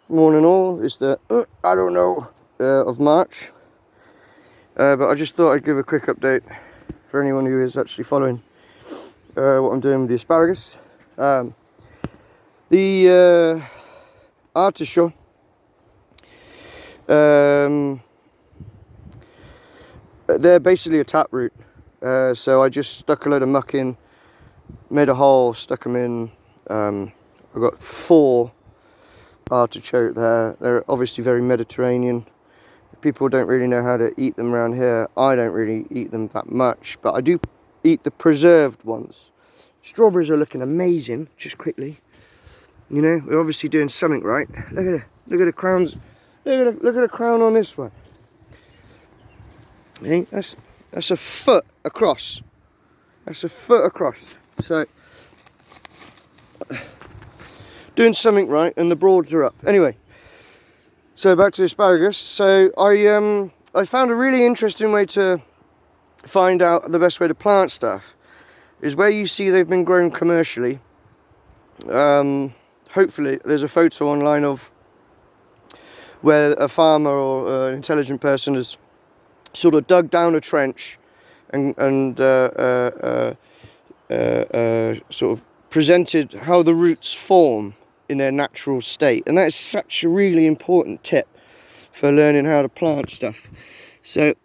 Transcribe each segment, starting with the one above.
Morning all. It's the I don't know of March, but I just thought I'd give a quick update for anyone who is actually following what I'm doing with the asparagus. The artichoke, they're basically a taproot. So I just stuck a load of muck in, made a hole, stuck them in. I've got 4 artichoke there. They're obviously very Mediterranean. People don't really know how to eat them around here. I don't really eat them that much, but I do eat the preserved ones. Strawberries are looking amazing, just quickly. You know, we're obviously doing something right. Look at the crowns. Look at the crown on this one. I think that's a foot across. That's a foot across. So doing something right, and the broads are up. Anyway, so back to the asparagus. So I found a really interesting way to find out the best way to plant stuff is where you see they've been grown commercially. Hopefully there's a photo online of where a farmer or an intelligent person has sort of dug down a trench and sort of presented how the roots form in their natural state, and that is such a really important tip for learning how to plant stuff. So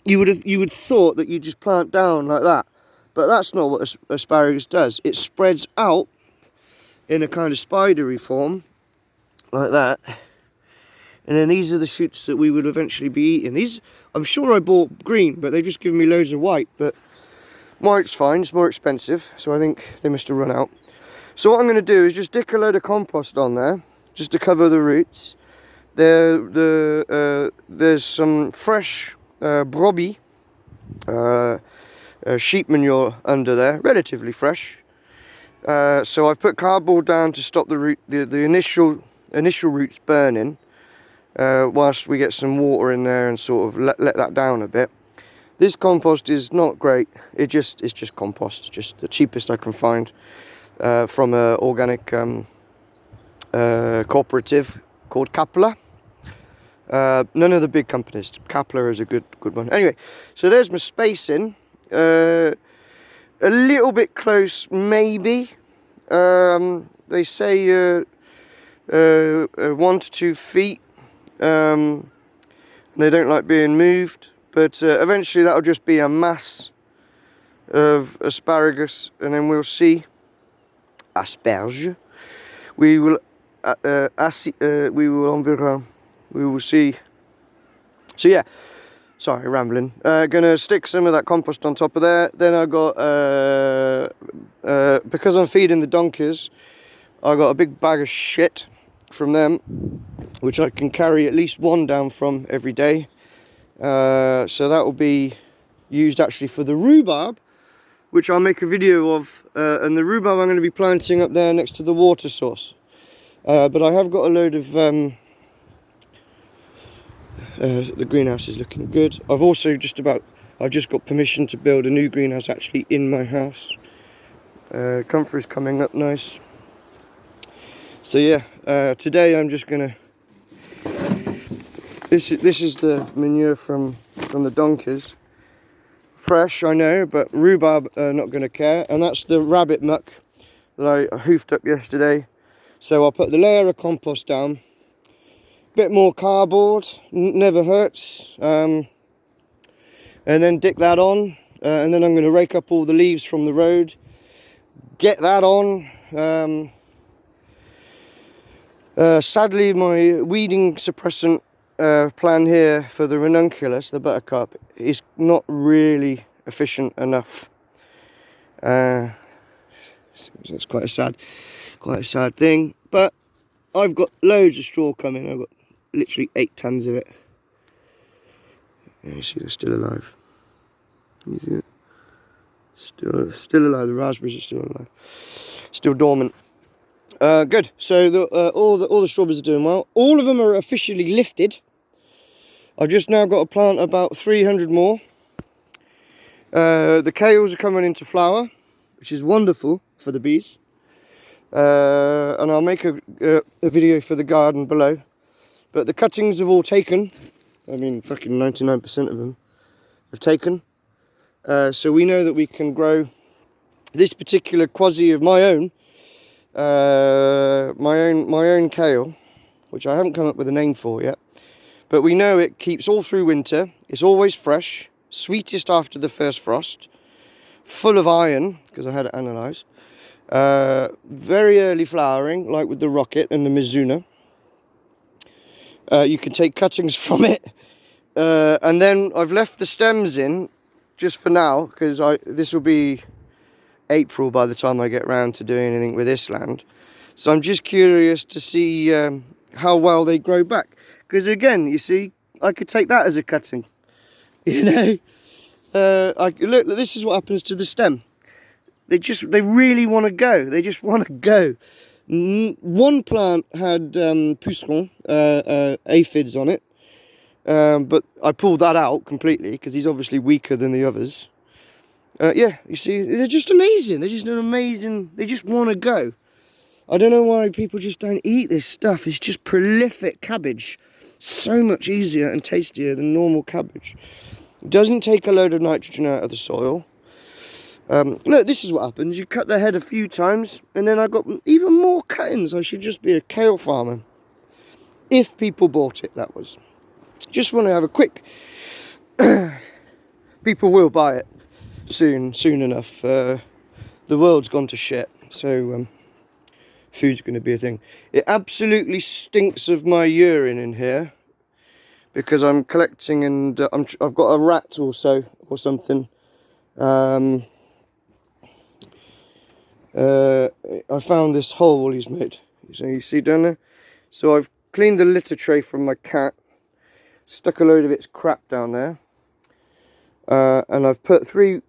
you would thought that you just plant down like that, but that's not what asparagus does. It spreads out in a kind of spidery form like that, and then these are the shoots that we would eventually be eating. These, I'm sure I bought green, but they've just given me loads of white, but white's fine, it's more expensive, so I think they must have run out. So what I'm going to do is just stick a load of compost on there, just to cover the roots. There's some fresh brobby, sheep manure under there, relatively fresh. So I've put cardboard down to stop the initial roots burning, whilst we get some water in there and sort of let that down a bit. This compost is not great. It's just compost, just the cheapest I can find. From an organic cooperative called Kapla. None of the big companies. Kapla is a good one. Anyway, so there's my spacing. A little bit close, maybe. They say 1 to 2 feet. They don't like being moved, but eventually that'll just be a mass of asparagus, and then we'll see. Asperge. We will see. So yeah, sorry, rambling. Gonna stick some of that compost on top of there. Then I got because I'm feeding the donkeys, I got a big bag of shit from them, which I can carry at least 1 down from every day. So that will be used actually for the rhubarb, which I'll make a video of, and the rhubarb I'm going to be planting up there next to the water source. But I have got a load of, the greenhouse is looking good. I've just got permission to build a new greenhouse actually in my house. Comfort is coming up nice. So yeah, today I'm just going to, this is the manure from the donkeys. Fresh, I know, but rhubarb are not going to care. And that's the rabbit muck that I hoofed up yesterday. So I'll put the layer of compost down, bit more cardboard, never hurts, and then dick that on, and then I'm going to rake up all the leaves from the road, get that on. Sadly, my weeding suppressant plan here for the ranunculus, the buttercup, is not really efficient enough. It's quite a sad thing, but I've got loads of straw coming. I've got literally 8 tons of it. You see, they're still alive. You see it? Still alive. The raspberries are still alive, still dormant. Good. So all the strawberries are doing well. All of them are officially lifted. I've just now got to plant about 300 more. The kales are coming into flower, which is wonderful for the bees. and I'll make a video for the garden below. But the cuttings have all taken. I mean, fucking 99% of them have taken. So we know that we can grow this particular quasi of my own kale, which I haven't come up with a name for yet. But we know it keeps all through winter. It's always fresh, sweetest after the first frost, full of iron, because I had it analysed. Very early flowering, like with the rocket and the Mizuna. You can take cuttings from it. And then I've left the stems in, just for now, because this will be April by the time I get round to doing anything with this land. So I'm just curious to see how well they grow back. Because again, you see, I could take that as a cutting. You know, look, this is what happens to the stem. They really want to go. They just want to go. One plant had pucerons, aphids on it, but I pulled that out completely because he's obviously weaker than the others. Yeah, you see, they're just amazing. They're just amazing. They just want to go. I don't know why people just don't eat this stuff. It's just prolific cabbage. So much easier and tastier than normal cabbage. It doesn't take a load of nitrogen out of the soil. Look, this is what happens. You cut the head a few times, and then I got even more cuttings. I should just be a kale farmer. If people bought it, that was. Just want to have a quick... People will buy it soon enough. The world's gone to shit, so food's going to be a thing. It absolutely stinks of my urine in here because I'm collecting, and I've got a rat also or something. I found this hole he's made. So you see down there. So I've cleaned the litter tray from my cat, stuck a load of its crap down there, and I've put three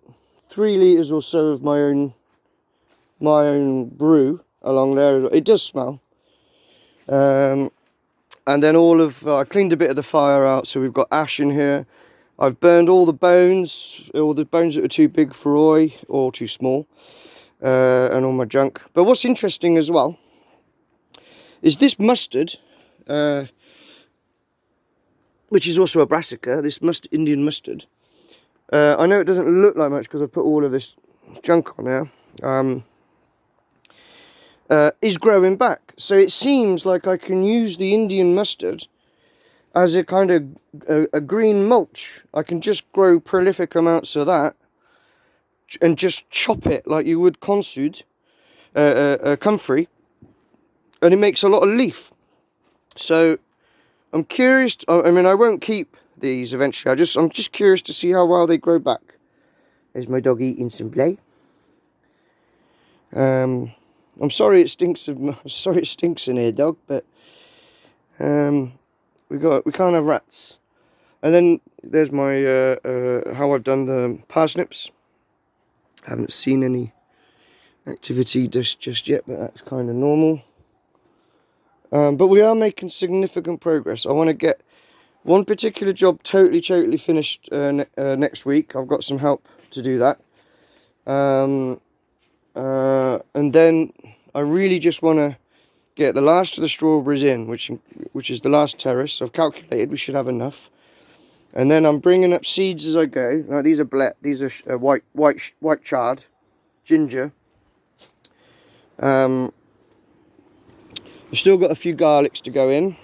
litres or so of my own brew along there. It does smell. And then I cleaned a bit of the fire out, so we've got ash in here. I've burned all the bones that are too big for oil or too small, and all my junk. But what's interesting as well is this mustard, which is also a brassica, this Indian mustard. I know it doesn't look like much because I put all of this junk on there. Is growing back. So it seems like I can use the Indian mustard as a kind of a green mulch. I can just grow prolific amounts of that and just chop it like you would comfrey, and it makes a lot of leaf. So I'm curious. I mean, I won't keep these eventually. I'm just curious to see how well they grow back. There's my dog eating some play. I'm sorry it stinks in here, dog, but we can't have rats. And then there's my how I've done the parsnips. I haven't seen any activity just yet, but that's kind of normal. But we are making significant progress. I want to get one particular job totally finished next week. I've got some help to do that. And then I really just want to get the last of the strawberries in, which is the last terrace. I've calculated we should have enough. And then I'm bringing up seeds as I go. Now these are these are white chard, ginger. I've still got a few garlics to go in.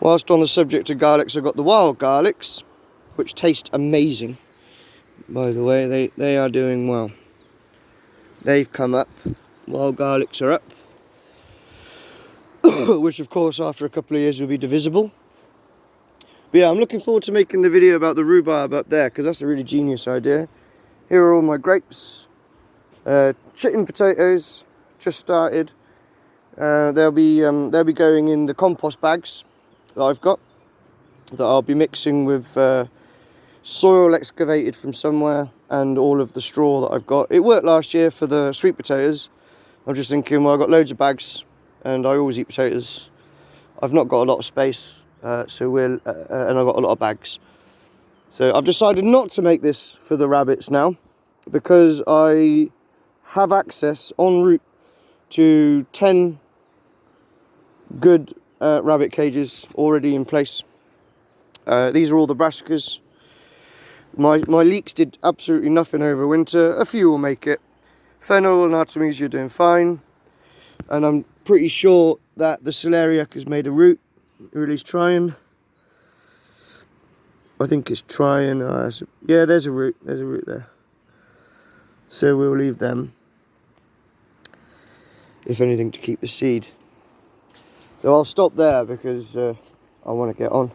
Whilst on the subject of garlics, I've got the wild garlics, which taste amazing. By the way, they are doing well. They've come up. Wild garlics are up. Which of course after a couple of years will be divisible. But yeah, I'm looking forward to making the video about the rhubarb up there, because that's a really genius idea. Here are all my grapes. Chicken potatoes, just started. They'll be going in the compost bags that I've got, that I'll be mixing with soil excavated from somewhere and all of the straw that I've got. It worked last year for the sweet potatoes. I'm just thinking, well, I've got loads of bags and I always eat potatoes. I've not got a lot of space, and I've got a lot of bags. So I've decided not to make this for the rabbits now, because I have access en route to 10 good rabbit cages already in place. These are all the brassicas. My leeks did absolutely nothing over winter. A few will make it. Fennel and Artemisia are doing fine. And I'm pretty sure that the celeriac has made a root. Really trying. I think it's trying. Yeah, there's a root. There's a root there. So we'll leave them, if anything, to keep the seed. So I'll stop there because I want to get on,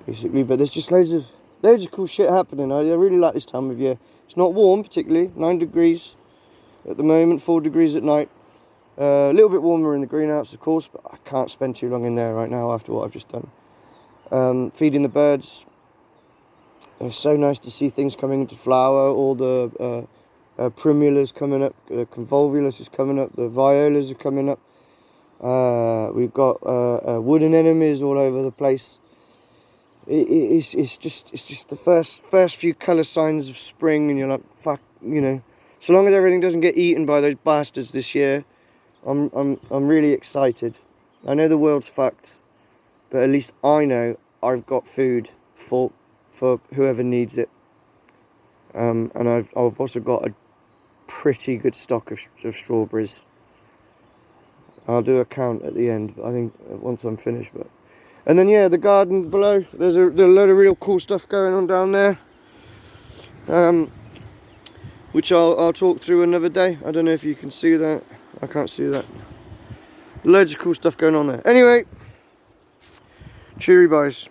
basically. But there's just loads of cool shit happening. I really like this time of year. It's not warm particularly. 9 degrees at the moment. 4 degrees at night. A little bit warmer in the greenhouse, of course, but I can't spend too long in there right now after what I've just done. Feeding the birds. It's so nice to see things coming into flower. All the primulas coming up, the convolvulus is coming up, the violas are coming up. We've got wood anemones all over the place. It's just the first few colour signs of spring, and you're like, fuck, you know. So long as everything doesn't get eaten by those bastards this year, I'm really excited. I know the world's fucked, but at least I know I've got food for whoever needs it. And I've also got a pretty good stock of strawberries. I'll do a count at the end, I think, once I'm finished. And then, yeah, the garden below, there's a load of real cool stuff going on down there, which I'll talk through another day. I don't know if you can see that. I can't see that. Loads of cool stuff going on there. Anyway, cheery boys.